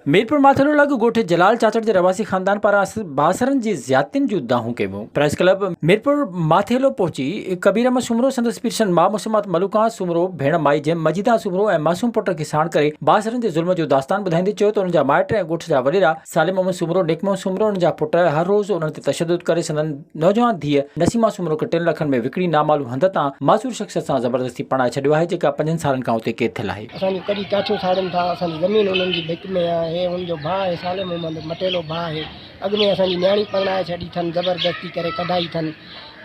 मीरपुर माथेरो लग गोठ जलाल चाचड़ के रवासी खानदान पारा बासरन जी ज्यातिन जो दाहू के प्रेस क्लब मीरपुर माथेलो पहुंची कबीर में सुमरो संदस पिरशन मां मुसम्मत मलुका सुमरो भेण माई जैम मजिदा सुमरो ए मासूम पुट के साण करे बासरन के जुल्म जो दास्तान बुधाईंदे चयो तो उनजा माइट ए गोठ जा वडेरा सालिम मोहम्मद सुमरो नेकमो सुमरो उनजा पुट हर रोज उन ते तशद्दुद करे संदन नौजवान धीअ नसीमा सुमरो के 3 लखन में विकड़ी नामालूम हंध तां मासूर शख्स सां जबरदस्ती पणाए छडियो आहे जेका 5 सालन खां उते कैद थियल आहे। असांजी कॾहिं काठियूं साड़नि था, असांजी ज़मीन उन्हनि जी भिक में आहे। हे उनजो भाउ आहे साले मोहम्मद मटेलो भाउ आहे। अॻु में असांजी न्याणी परणाए छॾी अथनि, ज़बरदस्ती करे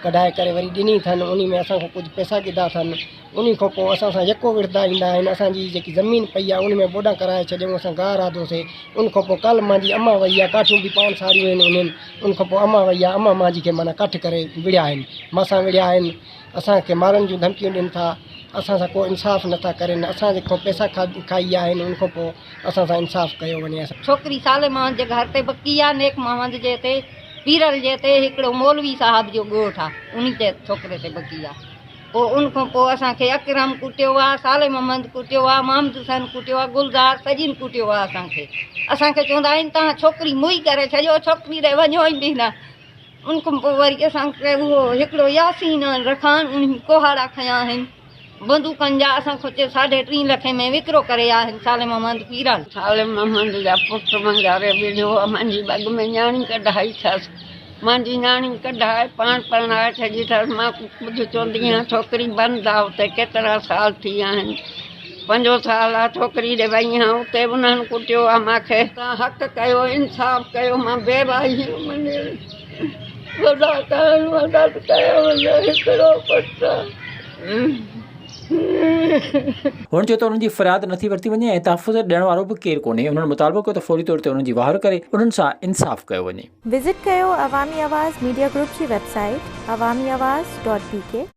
कढाए करे वरी ॾिनी अथनि। उन में असांखां कुझु पैसा गिदा अथनि। उन खां पोइ असां सां यको विरदा ईंदा आहिनि। असांजी जेकी ज़मीन पई आहे उन में बोॾा कराए छॾियऊं, असां गाह राधोसीं। उन खां पोइ कल्ह मुंहिंजी अम्मा वई आहे, काठियूं बि पाण सारियूं आहिनि उन्हनि। उन खां पोइ अम्मा वई आहे, अम्मा मुंहिंजी खे माना कठि करे विड़िया आहिनि, मासां विड़िया आहिनि। असांखे मारण जूं धमकियूं ॾियनि था, असां सां को इंसाफ़ नथा करनि। असां जेको पैसा खाई आहिनि उन खां पोइ असां सां इंसाफ़ कयो वञे। छोकिरी साले मोहम्मद जे घर ते बकी आहे, नेक मोहम्मद जे ते पीरल जे ते हिकिड़ो मौलवी साहब जो ॻोठ आहे, उन ते छोकिरे ते बकी आहे। पोइ उन खां पोइ असांखे अकरम कुटियो आहे, साले मोहम्मद कुटियो आहे, महमूद हुसैन कुटियो आहे, गुलज़ार सजीन कुटियो आहे। असांखे चवंदा आहिनि तव्हां छोकिरी मुई करे छॾियो, छोकिरी ॾे वञो ई बि न। उन खां पोइ वरी असांखे उहो हिकिड़ो यासीन रखान उन कोहाड़ा खयां आहिनि बंदूकनि जा। असांखो 3.5 लख में विकिरो करे आहिनि साले मोहम्मद पीरल। साले मोहम्मद जा पुट मंगारे विढ़ियो आहे, मुंहिंजी बग में न्याणी कढाई अथसि। मुंहिंजी न्याणी कढाए पाण परणाए छॾी अथसि। मां कुझु चवंदी आहियां छोकिरी बंदि आहे, उते केतिरा साल थी विया आहिनि, 5 साल आहे छोकिरी ॾे वई आहियां, उते उन्हनि कुटियो आहे मूंखे। तव्हां हक़ कयो, इंसाफ़ कयो, मां बेवाही वॾा कयो, मदद कयो, हिकिड़ो पुटु। हुन चयो त उन्हनि जी फरियाद नथी वरिती वञे ऐं तहफ़ुज़ ॾियण वारो बि केरु कोन्हे। उन्हनि मुतालबो कयो त फौरी तौर ते उन्हनि जी वाहर करे उन्हनि सां इंसाफ़ कयो वञे। विज़िट कयो अवामी आवाज़ मीडिया ग्रुप जी वेबसाइट awamiawaz.pk